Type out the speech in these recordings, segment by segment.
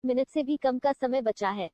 Minute से भी कम का समय बचा है।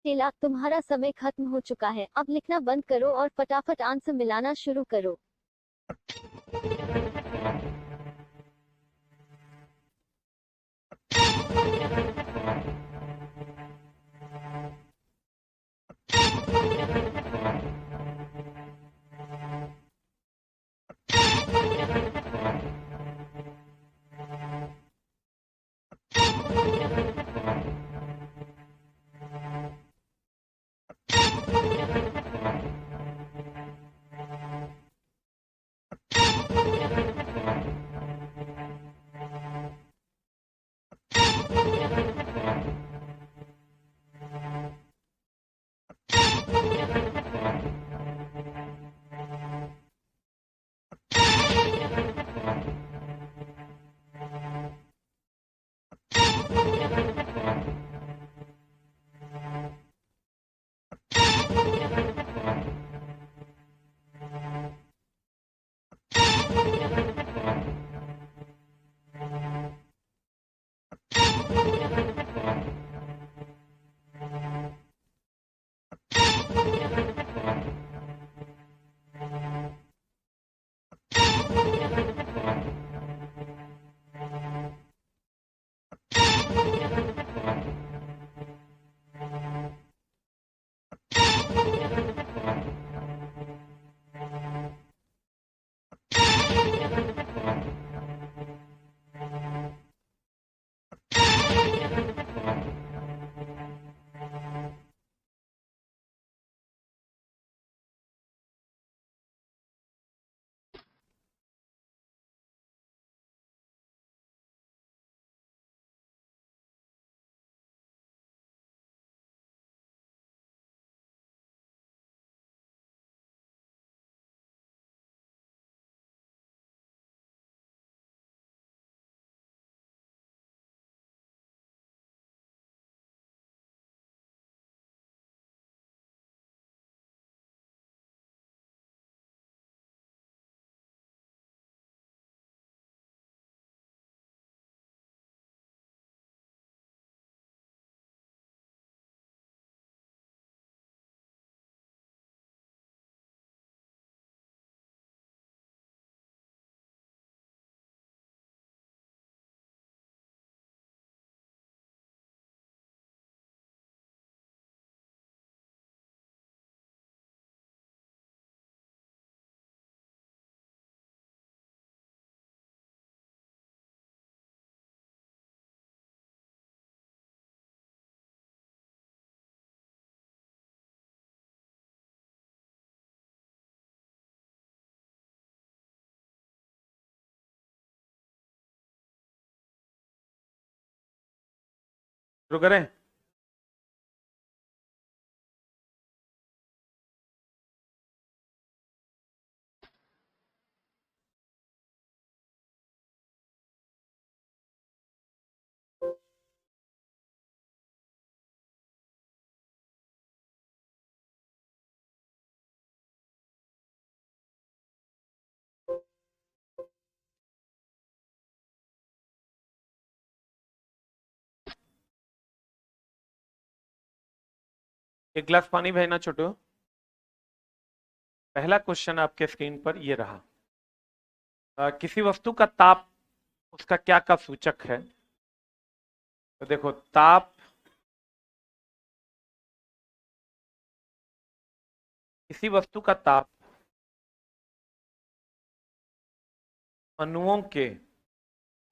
टेला, तुम्हारा समय खत्म हो चुका है। अब लिखना बंद करो और फटाफट आंसर मिलाना शुरू करो। शुरू करें। एक गिलास पानी भेजना छोटू। पहला क्वेश्चन आपके स्क्रीन पर ये रहा। किसी वस्तु का ताप उसका क्या का सूचक है? तो देखो, ताप किसी वस्तु का ताप अणुओं के,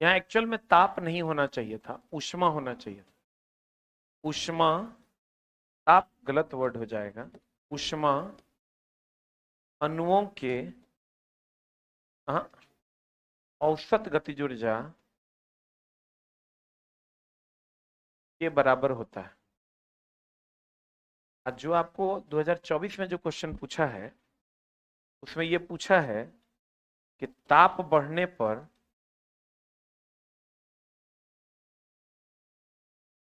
यहाँ एक्चुअल में ताप नहीं होना चाहिए था, ऊष्मा होना चाहिए था। ऊष्मा, ताप गलत वर्ड हो जाएगा। ऊष्मा अणुओं के औसत गतिज ऊर्जा के बराबर होता है। आज जो आपको 2024 में जो क्वेश्चन पूछा है उसमें ये पूछा है कि ताप बढ़ने पर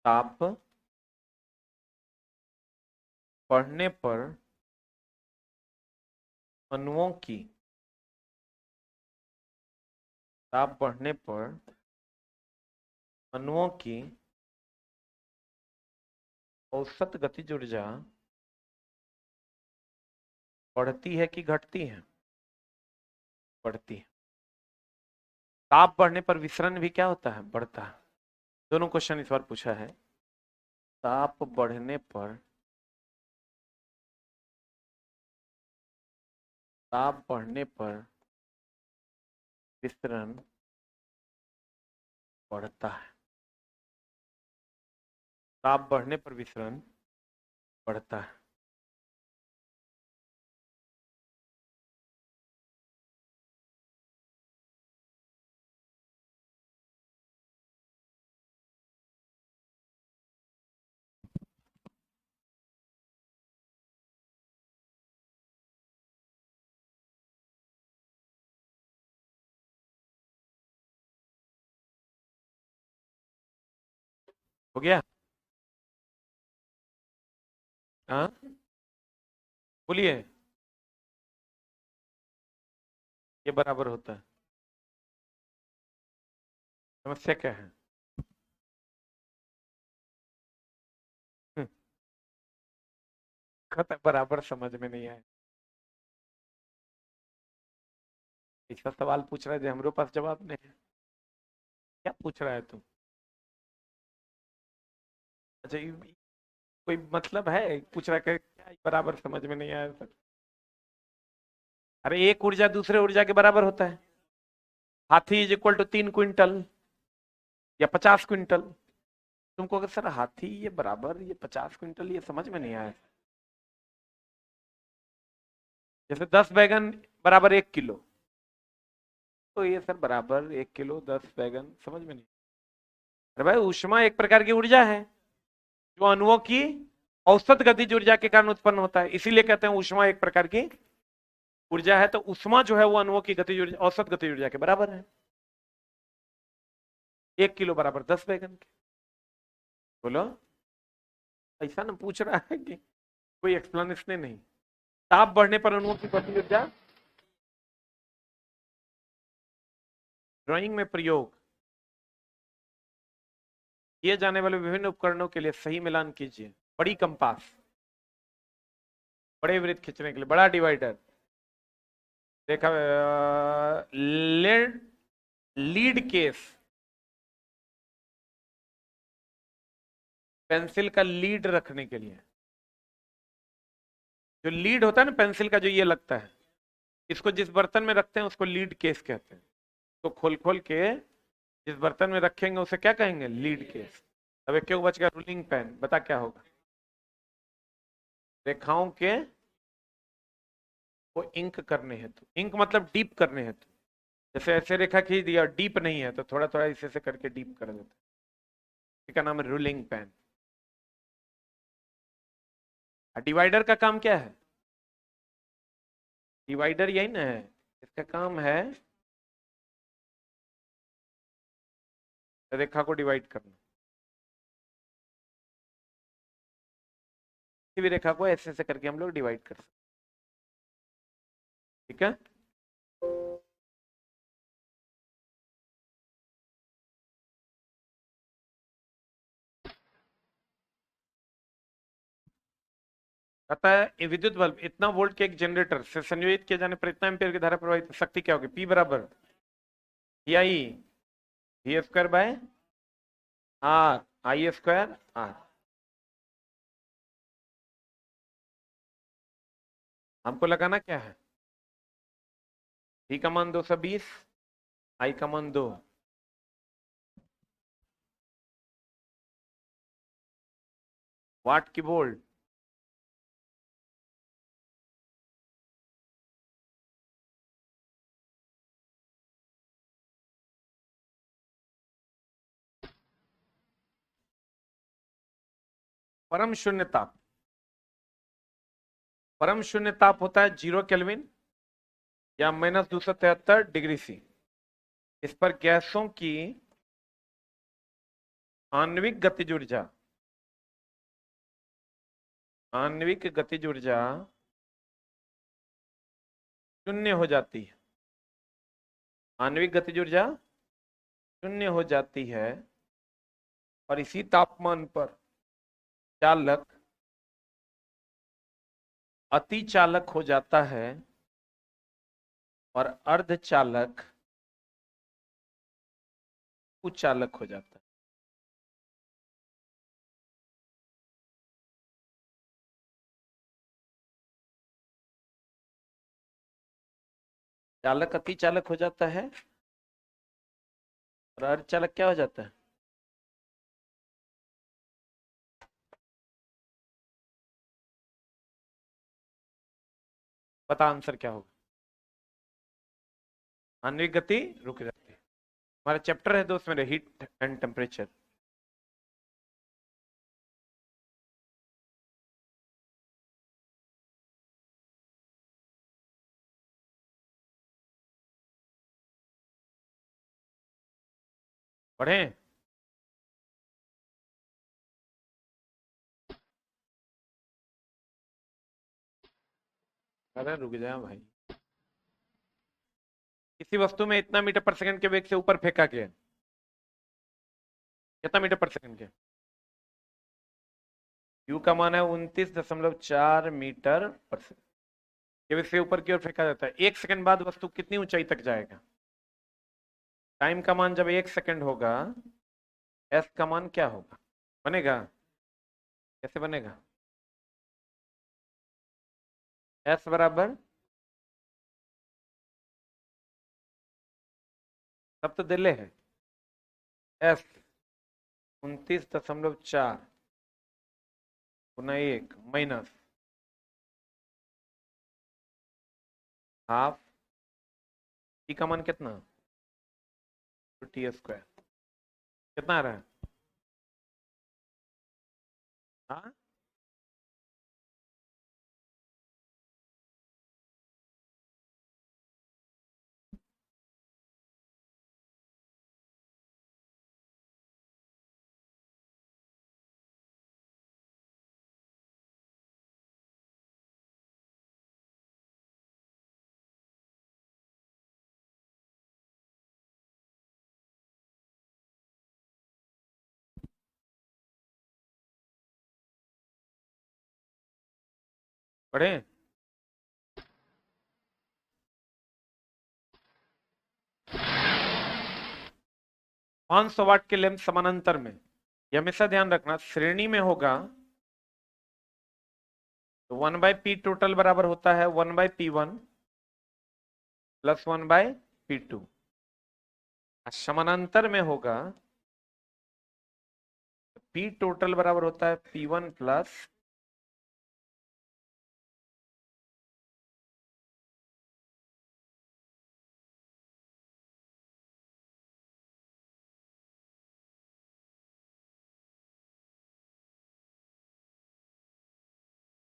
ताप बढ़ने पर अणुओं की, ताप बढ़ने पर अणुओं की औसत गतिज ऊर्जा बढ़ती है कि घटती है? बढ़ती है। ताप बढ़ने पर विसरण भी क्या होता है? बढ़ता है। दोनों क्वेश्चन इस बार पूछा है। ताप बढ़ने पर, ताप बढ़ने पर विसरण बढ़ता है। ताप बढ़ने पर विसरण बढ़ता है। हो गया? हाँ, बोलिए। ये बराबर होता है। समस्या क्या है? खत बराबर समझ में नहीं आया। ऐसा सवाल पूछ रहा है जो हमारे पास जवाब नहीं है। क्या पूछ रहा है तू? अच्छा, कोई मतलब है? पूछ रहा है कि क्या बराबर समझ में नहीं आया सर? अरे एक ऊर्जा दूसरे ऊर्जा के बराबर होता है। हाथी इज इक्वल टू 3 क्विंटल या 50 क्विंटल। तुमको अगर सर हाथी ये बराबर ये 50 क्विंटल ये समझ में नहीं आया। जैसे 10 बैगन बराबर 1 किलो, तो ये सर बराबर 1 किलो 10 बैगन समझ में नहीं। अरे भाई, ऊष्मा एक प्रकार की ऊर्जा है जो अणुओं की औसत गतिज ऊर्जा के कारण उत्पन्न होता है, इसीलिए कहते हैं ऊष्मा एक प्रकार की ऊर्जा है। तो ऊष्मा जो है वो अणुओं की गतिज ऊर्जा, औसत गतिज ऊर्जा के बराबर है। 1 किलो बराबर 10 बैगन के। बोलो। ऐसा ना पूछ रहा है कि कोई एक्सप्लेनेशन नहीं। ताप बढ़ने पर अणुओं की गतिज ऊर्जा। ड्राइंग में प्रयोग किए जाने वाले विभिन्न उपकरणों के लिए सही मिलान कीजिए। बड़ी कंपास, बड़े वृत्त खींचने के लिए बड़ा डिवाइडर, देखा लीड, लीड केस, पेंसिल का लीड रखने के लिए जो लीड होता है ना पेंसिल का, जो ये लगता है, इसको जिस बर्तन में रखते हैं उसको लीड केस कहते हैं। तो खोल खोल के जिस बर्तन में रखेंगे उसे क्या कहेंगे? Lead case. अब एक क्यों बच गया? Ruling pen. बता क्या होगा? रेखाओं के वो इंक करने हेतु, इंक मतलब डीप करने हेतु। जैसे ऐसे रेखा खींच दिया, डीप नहीं है तो थोड़ा थोड़ा इसे से करके डीप कर देते हैं। इसका नाम है रूलिंग पेन। डिवाइडर का काम क्या है? डिवाइडर यही ना है, इसका काम है रेखा को डिवाइड करना। किसी भी रेखा को ऐसे ऐसे करके हम लोग डिवाइड कर सकते। ठीक है। कहता है ये विद्युत बल्ब इतना वोल्ट के एक जनरेटर से संयोजित किए जाने पर इतना एम्पियर की धारा प्रवाहित, शक्ति क्या होगी? पी बराबर I V square by R, I square R. हमको लगाना क्या है? V का मान 220, I का मान 2। वाट की वोल्ट। परम शून्य ताप। परम शून्य ताप होता है 0 केल्विन या -273 डिग्री C। इस पर गैसों की आणविक गतिज ऊर्जा, आणविक गतिज ऊर्जा शून्य हो जाती है। आणविक गतिज ऊर्जा शून्य हो जाती है और इसी तापमान पर चालक अति चालक हो जाता है और अर्धचालक कुचालक हो जाता है। चालक अति चालक हो जाता है और अर्धचालक क्या हो जाता है? पता आंसर क्या होगा? आणविक गति रुक जाती है। हमारा चैप्टर है दोस्त मेरे, हीट एंड टेम्परेचर। पढ़े? अरे रुक जाओ भाई। किसी वस्तु में इतना मीटर पर सेकंड के वेग से ऊपर फेंका गया, कितना मीटर पर सेकंड के? यू का मान है 29.4 मीटर पर सेकंड के वेग से ऊपर की ओर फेंका जाता है। 1 सेकंड बाद वस्तु कितनी ऊंचाई तक जाएगा? टाइम का मान जब 1 सेकंड होगा, एस का मान क्या होगा? बनेगा कैसे बनेगा? एस बराबर, सब तो दिले है। एस 29.4 गुना 1 माइनस हाफ, टी का मान कितना? T square. कितना आ रहा है? हाँ, पढ़े? 500 वाट के लैंप समानांतर में, ये हमेशा ध्यान रखना, श्रेणी में होगा तो 1/P टोटल बराबर होता है 1/P1 प्लस 1/P2। समानांतर में होगा तो P टोटल बराबर होता है P1 प्लस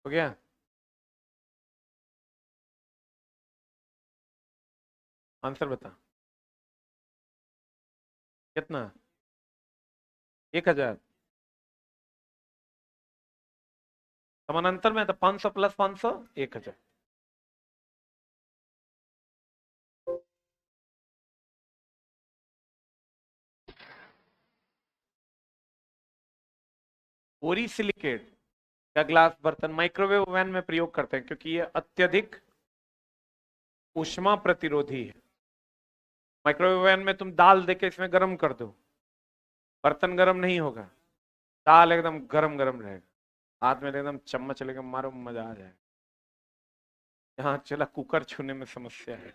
हो गया। आंसर बता कितना? 1000। समानांतर में तो 500 प्लस 500 1000। बोरीसिलिकेट का ग्लास बर्तन माइक्रोवेव ओवन में प्रयोग करते हैं क्योंकि ये अत्यधिक ऊष्मा प्रतिरोधी है। माइक्रोवेव ओवन में तुम दाल देके इसमें गर्म कर दो, बर्तन गर्म नहीं होगा, दाल एकदम गरम गरम रहेगा, हाथ में एकदम चम्मच लेके मारो, मजा आ जाएगा। यहाँ चला कुकर छूने में समस्या है।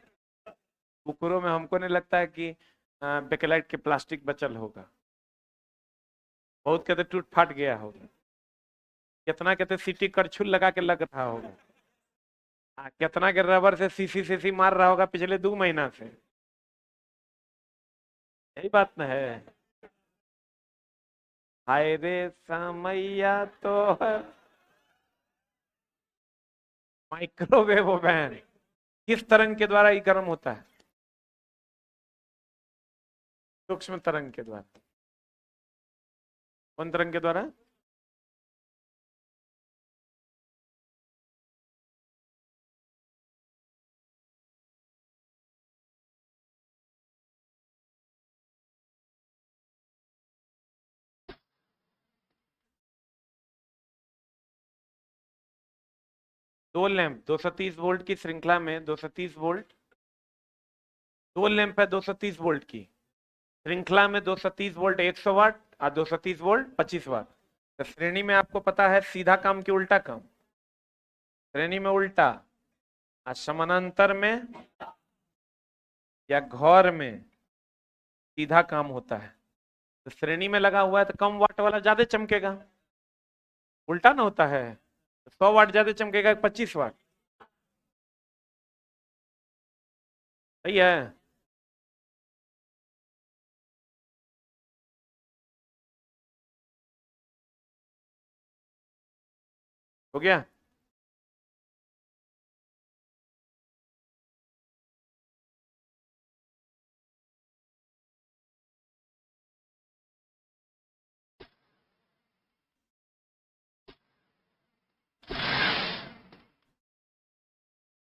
कुकरों में हमको नहीं लगता है कि बेकेलाइट के प्लास्टिक बचल होगा, बहुत कहते टूट फाट गया होगा, कितना कहते सीटी करछुल लगा के लग रहा होगा, कितना के रबर से सीसी सीसी मार रहा होगा पिछले 2 महीना से। यही बात न है। हाय रे समैया तो है माइक्रोवेव ओवन। किस तरंग के द्वारा ये गर्म होता है? सूक्ष्म तरंग के द्वारा। कौन तरंग के द्वारा? दो लैंप 230 वोल्ट की श्रृंखला में 230 वोल्ट, दो लैंप है 230 वोल्ट की श्रृंखला में, 230 वोल्ट 100 वाट और 230 वोल्ट 25 वाट। तो श्रेणी में आपको पता है सीधा काम की उल्टा काम? श्रेणी में उल्टा और समानांतर में या घौर में सीधा काम होता है। तो श्रेणी में लगा हुआ है तो कम वाट वाला ज्यादा चमकेगा, उल्टा ना होता है? 100 वाट ज्यादा चमकेगा 25 वाट? सही है। हो गया।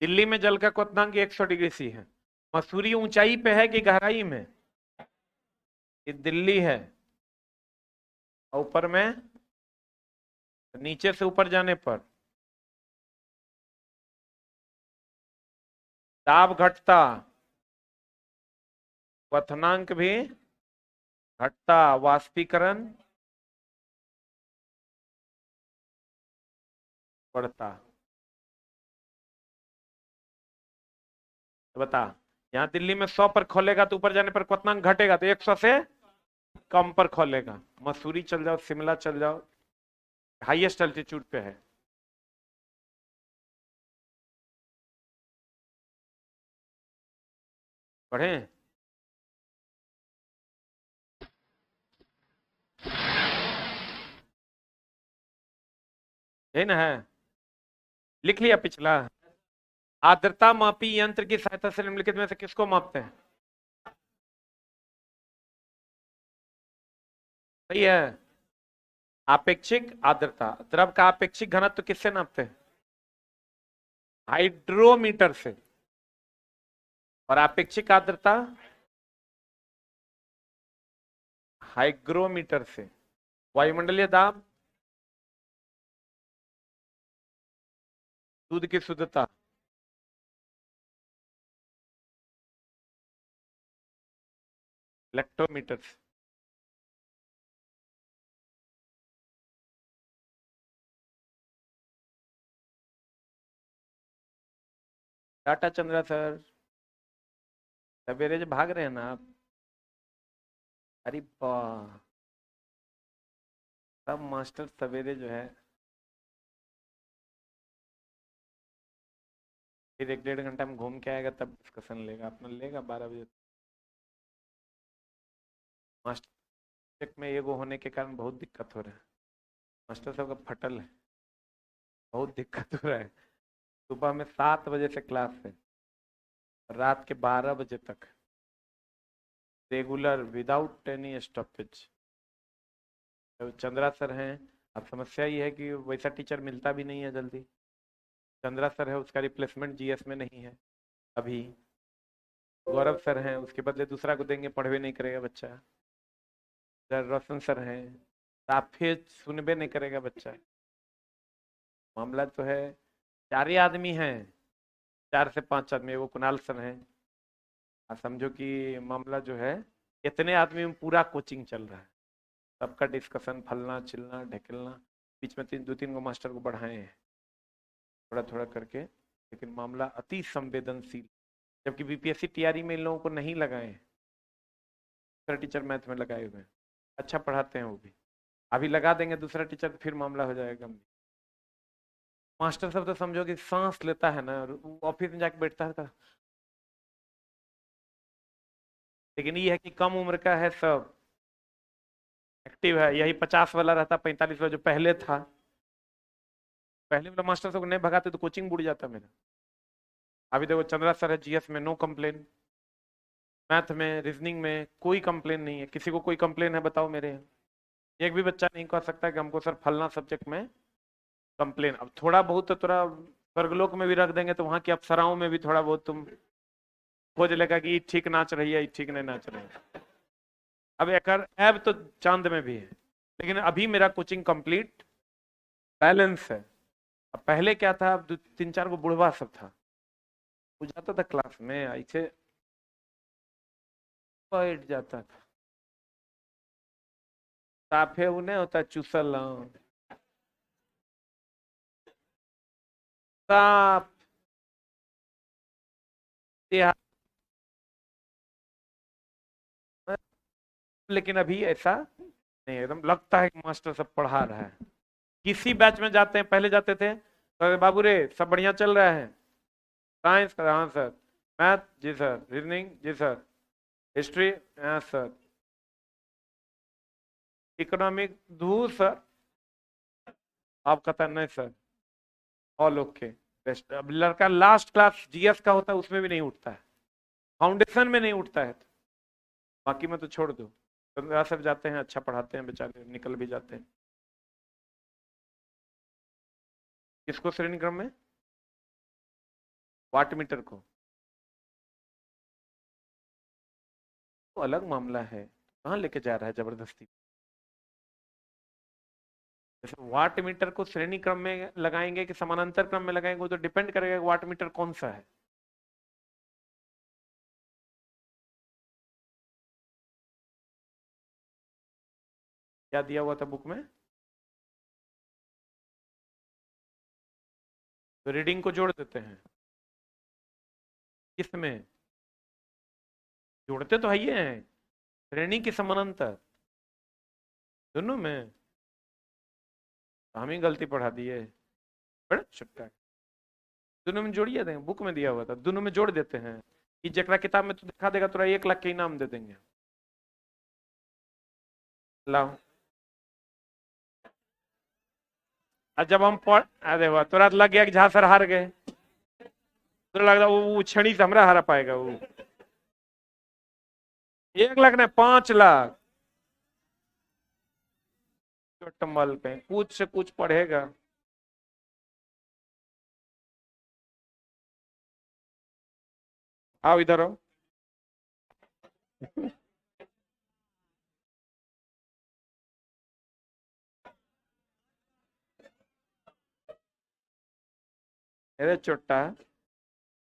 दिल्ली में जल का क्वथनांक 100 डिग्री सी है। मसूरी ऊंचाई पे है कि गहराई में? ये दिल्ली है, और ऊपर में नीचे से ऊपर जाने पर दाब घटता, क्वथनांक भी घटता, वाष्पीकरण बढ़ता। तो बता, यहाँ दिल्ली में 100 पर खोलेगा तो ऊपर जाने पर क्वथनांक घटेगा, तो 100 से कम पर खोलेगा। मसूरी चल जाओ, शिमला चल जाओ, हाईएस्ट अल्टीट्यूड पे है। पढ़े? यही ना है? लिख लिया पिछला? आर्द्रता मापी यंत्र की सहायता से निम्नलिखित में से किसको मापते हैं? सही है। आपेक्षिक आर्द्रता, द्रव का आपेक्षिक घनत्व किससे नापते हैं? हाइड्रोमीटर से। और आपेक्षिक आर्द्रता हाइग्रोमीटर से। वायुमंडलीय दाब, दूध की शुद्धता, इलेक्ट्रोमीटर से। टाटा चंद्रा सर, सवेरे जो भाग रहे हैं ना आप, अरे वाह, सब मास्टर सवेरे जो है, फिर 1-1.5 घंटा में घूम के आएगा तब डिस्कशन लेगा, अपना लेगा 12 बजे। मास्टर में एगो होने के कारण बहुत दिक्कत हो रहा है, मास्टर साहब का फटल है, बहुत दिक्कत हो रहा है। सुबह में 7 बजे से क्लास है, रात के 12 बजे तक रेगुलर विदाउट एनी स्टॉपेज। तो चंद्रा सर हैं, अब समस्या ये है कि वैसा टीचर मिलता भी नहीं है जल्दी। चंद्रा सर है, उसका रिप्लेसमेंट जीएस में नहीं है अभी। गौरव सर हैं, उसके बदले दूसरा को देंगे, पढ़वे नहीं करेगा बच्चा। रोशन सर हैं, साफे सुनबे नहीं करेगा बच्चा। मामला तो है, 4 ही आदमी हैं, 4 से 5 आदमी, वो कुणाल सर हैं। और समझो कि मामला जो है, इतने आदमी में पूरा कोचिंग चल रहा है, सबका डिस्कशन, फलना चिलना ढकेलना। बीच में 2-3 को मास्टर को बढ़ाए हैं, थोड़ा थोड़ा करके लेकिन मामला अति संवेदनशील, जबकि बीपीएससी टीआरई में इन लोगों को नहीं लगाए हैं। दूसरा टीचर मैथ में लगाए हुए हैं, अच्छा पढ़ाते हैं वो भी। अभी लगा देंगे दूसरा टीचर तो फिर मामला हो जाएगा। मास्टर साहब तो समझो कि सांस लेता है ना, ऑफिस में जाके बैठता है। लेकिन ये है कि कम उम्र का है, सब एक्टिव है। यही 50 वाला रहता, 45 वाला जो पहले था, पहले वाला मास्टर साहब को नहीं भगाते तो कोचिंग बुड़ जाता मेरा। अभी देखो चंद्रा सर है, जीएस में नो कंप्लेन, मैथ में रीजनिंग में कोई कंप्लेन नहीं है। किसी को कोई कंप्लेन है बताओ मेरे यहाँ? एक भी बच्चा नहीं कह सकता कि हमको सर फलना सब्जेक्ट में कंप्लेन। अब थोड़ा बहुत तो थोड़ा स्वर्गलोक में भी रख देंगे तो वहां की अप्सराओं में भी थोड़ा बहुत तुम खोज लेगा कि ये ठीक नाच रही है, ये ठीक नहीं नाच रही है। अब एक ऐब तो चांद में भी है, लेकिन अभी मेरा कोचिंग कंप्लीट बैलेंस है। अब पहले क्या था, अब 3-4 को बुढ़वा सब था, वो जाता था क्लास में ऐसे बैठ जाता था, साफे वो नहीं होता चूसल साफ। लेकिन अभी ऐसा नहीं, एकदम लगता है कि मास्टर सब पढ़ा रहा है। किसी बैच में जाते हैं, पहले जाते थे तो बाबू रे सब बढ़िया चल रहा है, साइंस हाँ सर, मैथ जी सर, रीजनिंग जी सर, हिस्ट्री हाँ सर, इकोनॉमिक धू सर, आप कहता नहीं सर, ऑल ओके बेस्ट। अब लड़का लास्ट क्लास जीएस का होता है उसमें भी नहीं उठता है, फाउंडेशन में नहीं उठता है, बाकी में तो छोड़ दो। तो सब जाते हैं, अच्छा पढ़ाते हैं, बेचारे निकल भी जाते हैं। किसको श्रेणी क्रम में? वाट मीटर को तो अलग मामला है, कहाँ लेके जा रहा है जबरदस्ती। जैसे वाट मीटर को श्रेणी क्रम में लगाएंगे कि समानांतर क्रम में लगाएंगे, वो तो डिपेंड करेगा वाट मीटर कौन सा है। क्या दिया हुआ था बुक में? तो रीडिंग को जोड़ देते हैं, किसमें जोड़ते तो है ही हैं, श्रेणी की समानांतर दोनों में। हम ही गलती पढ़ा दिए, बड़ा छुट्टा है। दोनों में जोड़िए देंगे, बुक में दिया हुआ था, दोनों में जोड़ देते हैं कि जकरा किताब में तो दिखा देगा, तुरा 1 लाख के इनाम दे देंगे। लाओ, और जब हम पढ़, अरे वाह, तुरंत लग गया कि जहां सर हार गए, तो लग रहा वो क्षणी से हमरा हारा पाएगा वो। 1 लाख नहीं, 5 लाख टम्बल पे कुछ से कुछ पढ़ेगा। आओ इधर आओ। अरे चोट्टा,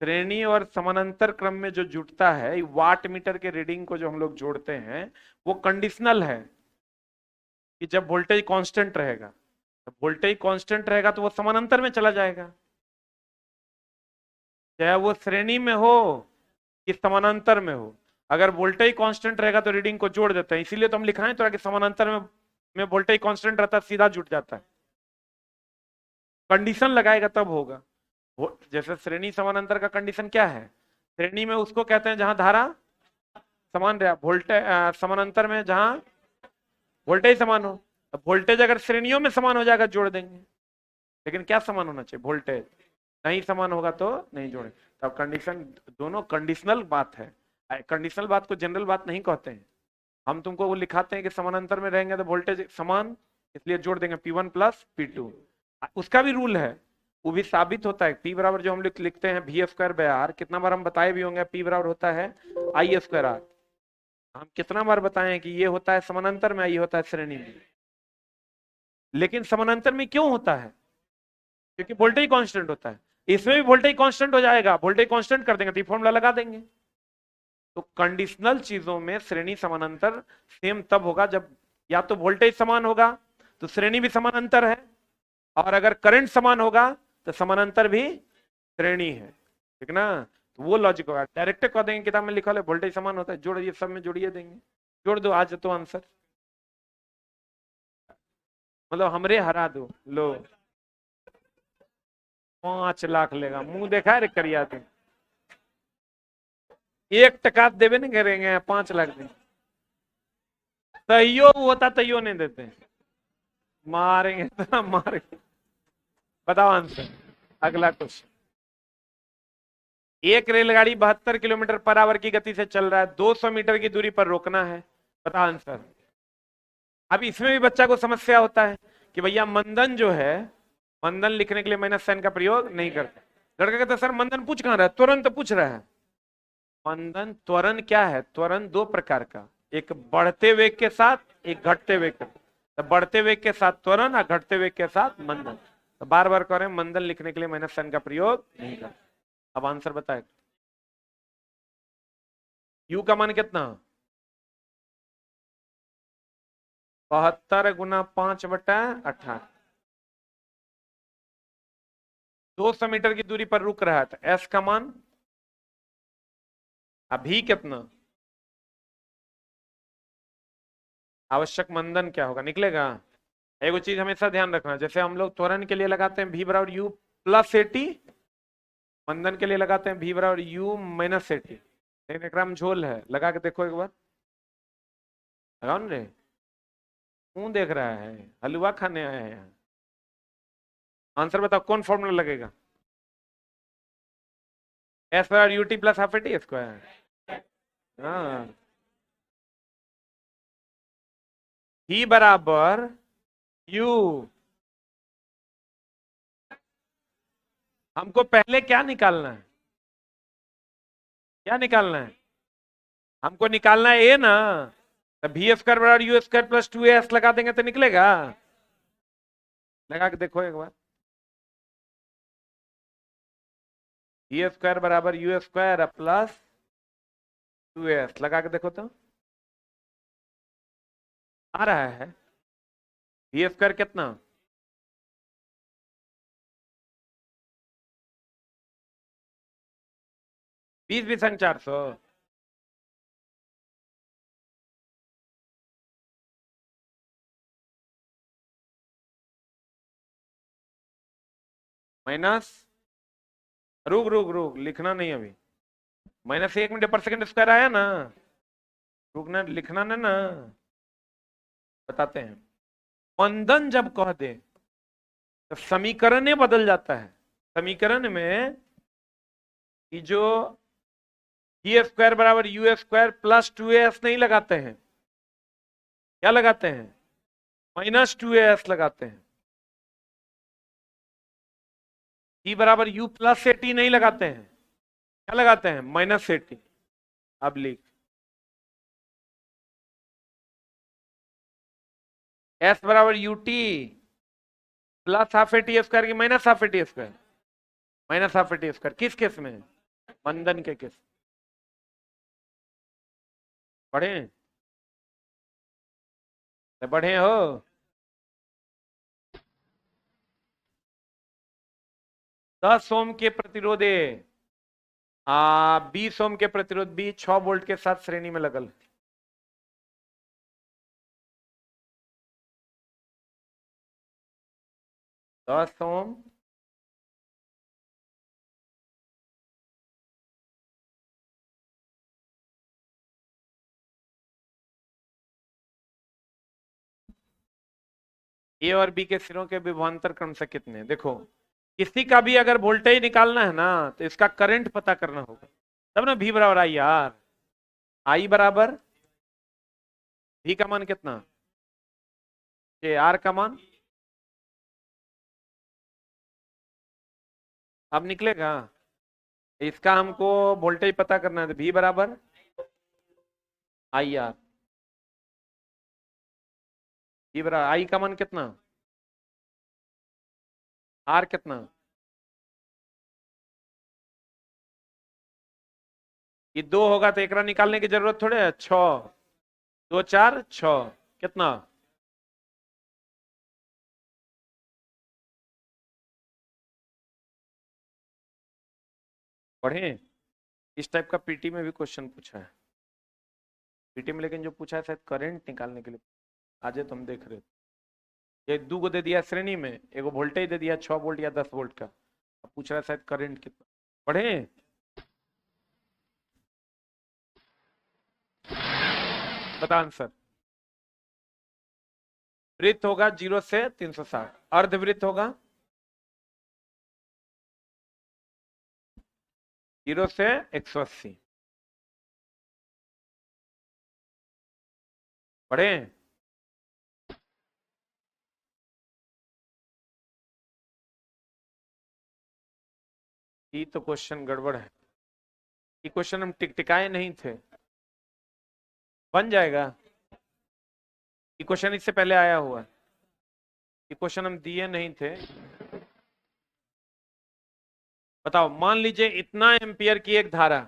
श्रेणी और समानांतर क्रम में जो जुटता है, वाट मीटर के रीडिंग को जो हम लोग जोड़ते हैं, वो कंडीशनल है कि जब वोल्टेज कांस्टेंट रहेगा, जब वोल्टेज कांस्टेंट रहेगा तो वो समानांतर में चला जाएगा, चाहे वो श्रेणी में हो कि समानांतर में हो। अगर वोल्टेज कांस्टेंट रहेगा तो रीडिंग को जोड़ देते हैं, इसीलिए तो हम लिखाएं तो कि समानांतर में वोल्टेज कांस्टेंट रहता है, सीधा जुट जाता है। कंडीशन लगाएगा तब होगा। जैसे श्रेणी समानांतर का कंडीशन क्या है? श्रेणी में उसको कहते हैं जहां धारा समान रहा, वोल्टेज समानांतर में जहां वोल्टेज समान हो। अब वोल्टेज अगर श्रेणियों में समान हो जाएगा जोड़ देंगे, लेकिन क्या समान होना चाहिए? वोल्टेज। नहीं समान होगा तो नहीं जोड़े। तब कंडीशन, दोनों कंडीशनल बात है, कंडीशनल बात को जनरल बात नहीं कहते हैं। हम तुमको वो लिखाते हैं कि समानांतर में रहेंगे तो वोल्टेज समान, इसलिए जोड़ देंगे P1 प्लस P2। उसका भी रूल है, वो भी साबित होता है। P बराबर जो हम लोग लिखते हैं V²/R, कितना बार हम बताए भी होंगे, P बराबर होता है I²R। हम कितना बार बताएं कि ये होता है समानांतर में, ये होता है श्रेणी में। लेकिन समानांतर में क्यों होता है? क्योंकि वोल्टेज कांस्टेंट होता है। इसमें भी वोल्टेज कांस्टेंट हो जाएगा, वोल्टेज कांस्टेंट कर देंगे तो फॉर्मूला लगा देंगे। तो कंडीशनल चीजों में श्रेणी समानांतर सेम तब होगा जब या तो वोल्टेज समान होगा तो श्रेणी भी समानांतर है, और अगर करंट समान होगा तो समानांतर भी श्रेणी है, ठीक ना। तो वो लॉजिक होगा, डायरेक्ट कह देंगे किताब में लिखा है वोल्टेज समान होता है, जोड़िए सब में जोड़िए देंगे, जोड़ दो आज तो आंसर, मतलब हमरे हरा दो लो, 5 लाख लेगा, मुंह देखा रे करिया तुम, 1 टका देवे नहीं करेंगे, 5 लाख देंगे, तैयो होता तैयो नहीं देते, मारेंगे तो मारेंगे। बताओ आंसर, अगला क्वेश्चन। एक रेलगाड़ी 72 किलोमीटर पर आवर की गति से चल रहा है, 200 मीटर की दूरी पर रोकना है, बताओ आंसर। अब इसमें भी बच्चा को समस्या होता है कि भैया मंदन जो है, मंदन लिखने के लिए माइनस साइन का प्रयोग नहीं करते। लड़का कहता है सर मंदन पूछ कहां रहा है, तुरंत पूछ रहा है। मंदन त्वरण क्या है, त्वरण दो प्रकार का, एक बढ़ते वेग के साथ, एक घटते वेग के साथ। तो बढ़ते वेग के साथ त्वरण और घटते वेग के साथ मंदन, तो बार बार कह रहे हैं मंदन लिखने के लिए माइनस साइन का प्रयोग नहीं करते। अब आंसर बताए, यू का मान कितना, 72 × 5/18, 200 मीटर की दूरी पर रुक रहा है, तो एस का मान अभी कितना, आवश्यक मंदन क्या होगा निकलेगा। एगो चीज हमेशा ध्यान रखना, जैसे हम लोग त्वरण के लिए लगाते हैं V बराबर U प्लस 80, मंदन के लिए लगाते हैं V बराबर U माइनस 80, लेकिन एक में झोल है, लगा के देखो एक बार, लगाओ ना रे, मुंह देख रहा है, हलवा खाने आया है यहाँ। आंसर बताओ कौन फॉर्मूला लगेगा, एस बराबर u t plus half a t square, हाँ, V बराबर U, हमको पहले क्या निकालना है, क्या निकालना है, हमको निकालना है ए ना, तो V स्क्वायर बराबर U स्क्वायर प्लस 2AS लगा देंगे तो निकलेगा, लगा के देखो एक बार, V स्क्वायर बराबर U स्क्वायर प्लस 2AS लगा के देखो तो आ रहा है, V स्क्वायर कितना, 20 20 400, माइनस, रुक रुक रुक लिखना नहीं अभी, -1 मीटर पर सेकंड स्क्वायर आया ना, रुकना लिखना ना ना, बताते हैं। मंदन जब कह दे तो समीकरण बदल जाता है, समीकरण में कि जो जी स्क्वायर बराबर यू स्क्वायर प्लस 2AS नहीं लगाते हैं, क्या लगाते हैं, -2AS लगाते हैं, ई बराबर यू प्लस 80 नहीं लगाते हैं, क्या लगाते हैं, -80। अब लिख, एस बराबर u t plus half a t square की minus half a t square, minus half a t square किस केस में, मंदन के केस, पढ़े, बढ़े हो, 10 ओम के प्रतिरोधे 20 ओम के प्रतिरोध भी 6 वोल्ट के साथ श्रेणी में लगल, 10 ओम ए और बी के सिरों के विभवांतर क्रमशः कितने, देखो किसी का भी अगर वोल्टेज निकालना है ना तो इसका करंट पता करना होगा, तब ना V बराबर आई आर, आई बराबर V का मान कितना, आर का मान, अब निकलेगा, इसका हमको वोल्टेज पता करना है, तो V बराबर आई आर, V बराबर आई का मान कितना, आर कितना, ये 2 होगा तो एकरा निकालने की जरूरत थोड़े है, 6 2 4 6 कितना, पढ़े। इस टाइप का पीटी में भी क्वेश्चन पूछा है, पीटी में, लेकिन जो पूछा है शायद करंट निकालने के लिए। आज तो हम देख रहे थे, ये दो को दे दिया श्रेणी में, एक वोल्टेज दे दिया 6 वोल्ट या 10 वोल्ट का, अब पूछ रहा है शायद करंट कितना। पढ़े। बता आंसर। वृत्त होगा 0 से 360, अर्धवृत्त होगा 0 से 180। पढ़े। ये तो क्वेश्चन गड़बड़ है, ये क्वेश्चन हम टिकटिकाए नहीं थे। बन जाएगा, ये क्वेश्चन इससे पहले आया हुआ है, ये क्वेश्चन हम दिए नहीं थे। बताओ, मान लीजिए इतना एम्पियर की एक धारा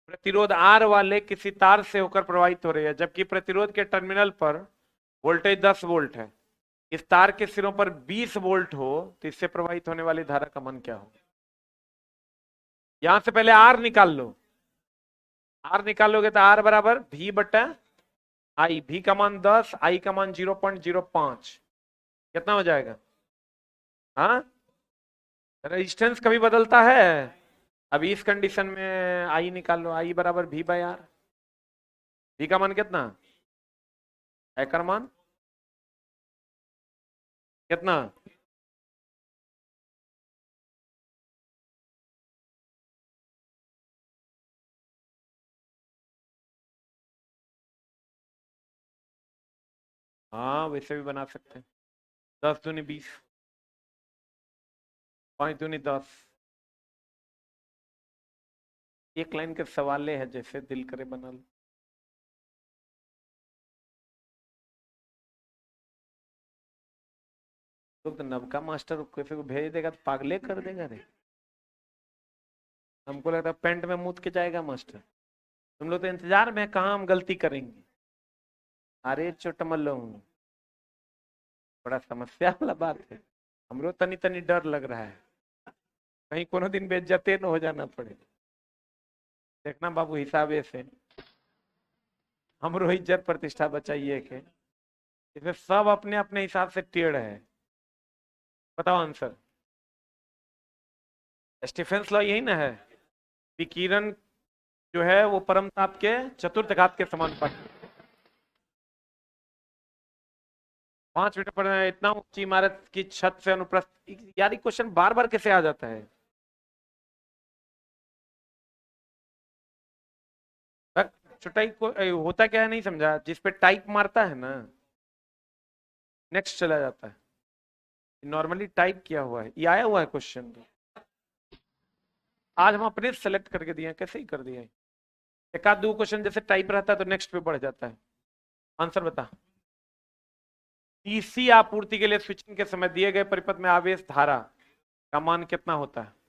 प्रतिरोध आर वाले किसी तार से होकर प्रवाहित हो रही है, जबकि प्रतिरोध के टर्मिनल पर वोल्टेज 10 वोल्ट है। इस तार के सिरों पर 20 वोल्ट हो तो इससे प्रवाहित होने वाली धारा का मान क्या हो। यहां से पहले आर निकाल लो, आर निकालोगे तो आर बराबर भी बटा आई, भी का मान 10, आई का मान 0.05, कितना हो जाएगा। हाँ, रेजिस्टेंस कभी बदलता है। अभी इस कंडीशन में आई निकाल लो, आई बराबर भी बाई आर, भी का मान कितना, आई का मान कितना, हाँ वैसे भी बना सकते हैं। 10 दूनी 20, 5 दूनी 10। एक लाइन के सवाले है, जैसे दिल करे बना लो। तो नवका मास्टर किसी को भेज देगा तो पागले कर देगा रे। हमको लगता है पेंट में मूत के जाएगा मास्टर। तुम लोग तो इंतजार में, कहाँ हम गलती करेंगे। अरे चुटमल्लो, बड़ा समस्या वाला बात है। हमरो तनी तनी डर लग रहा है, कहीं कोनो दिन बेइज्जते न हो जाना पड़े। देखना बाबू, हिसाबे से हमरो इज्जत प्रतिष्ठा बचाइए के, इसमें सब अपने अपने हिसाब से टेढ़ है। बताओ आंसर। स्टीफेंस लॉ यही ना है, विकिरण जो है वो परम ताप के चतुर्थ घात के समानुपाती। 5 मीटर पर इतना ऊंची इमारत की छत से अनुप्रस्थ, यार ये क्वेश्चन बार बार कैसे आ जाता है। चटाई को होता क्या है नहीं समझा, जिस पे टाइप मारता है ना नेक्स्ट चला जाता है। नॉर्मली टाइप किया हुआ है, ये आया हुआ है क्वेश्चन। आज हम अपने सेलेक्ट करके दिए, कैसे ही कर दिए। एक आध दो क्वेश्चन जैसे टाइप रहता है तो नेक्स्ट पे बढ़ जाता है। आंसर बता। डीसी आपूर्ति के लिए स्विचिंग के समय दिए गए परिपथ में आवेश धारा का मान कितना होता है।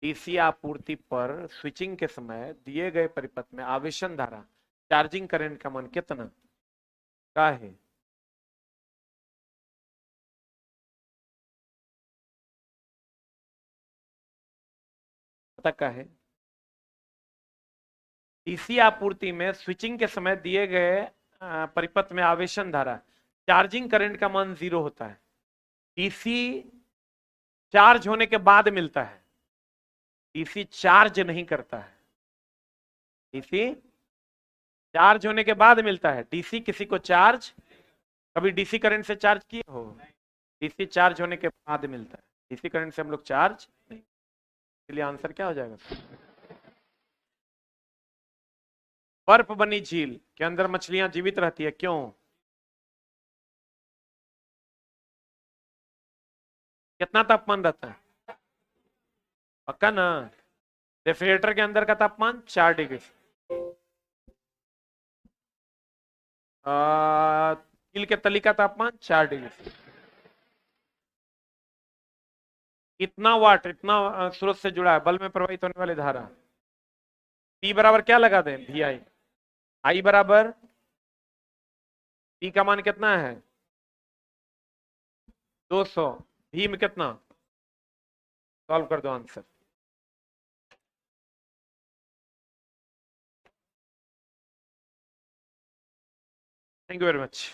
डीसी आपूर्ति पर स्विचिंग के समय दिए गए परिपथ में आवेशन धारा, चार्जिंग करंट का मान कितना का है। पता का है। डीसी आपूर्ति में स्विचिंग के समय दिए गए परिपथ में आवेशन धारा, चार्जिंग करंट का मान 0 होता है। डीसी चार्ज होने के बाद मिलता है, डीसी चार्ज नहीं करता है। डीसी चार्ज होने के बाद मिलता है, डीसी किसी को चार्ज, कभी डीसी करंट से चार्ज किए हो। डीसी चार्ज होने के बाद मिलता है, डीसी करंट से हम लोग चार्ज नहीं। इसलिए आंसर क्या हो जाएगा। बर्फ बनी झील के अंदर मछलियां जीवित रहती है, क्यों। कितना तापमान रहता है, पक्का ना। रेफ्रिजरेटर के अंदर का तापमान 4 डिग्री। झील के तली का तापमान 4 डिग्री। इतना वाट, इतना स्रोत से जुड़ा है, बल्ब में प्रवाहित होने वाली धारा। पी बराबर क्या लगा दें, भी आई। आई बराबर पी का मान कितना है 200, भी में कितना, सॉल्व कर दो answer. Thank you very much.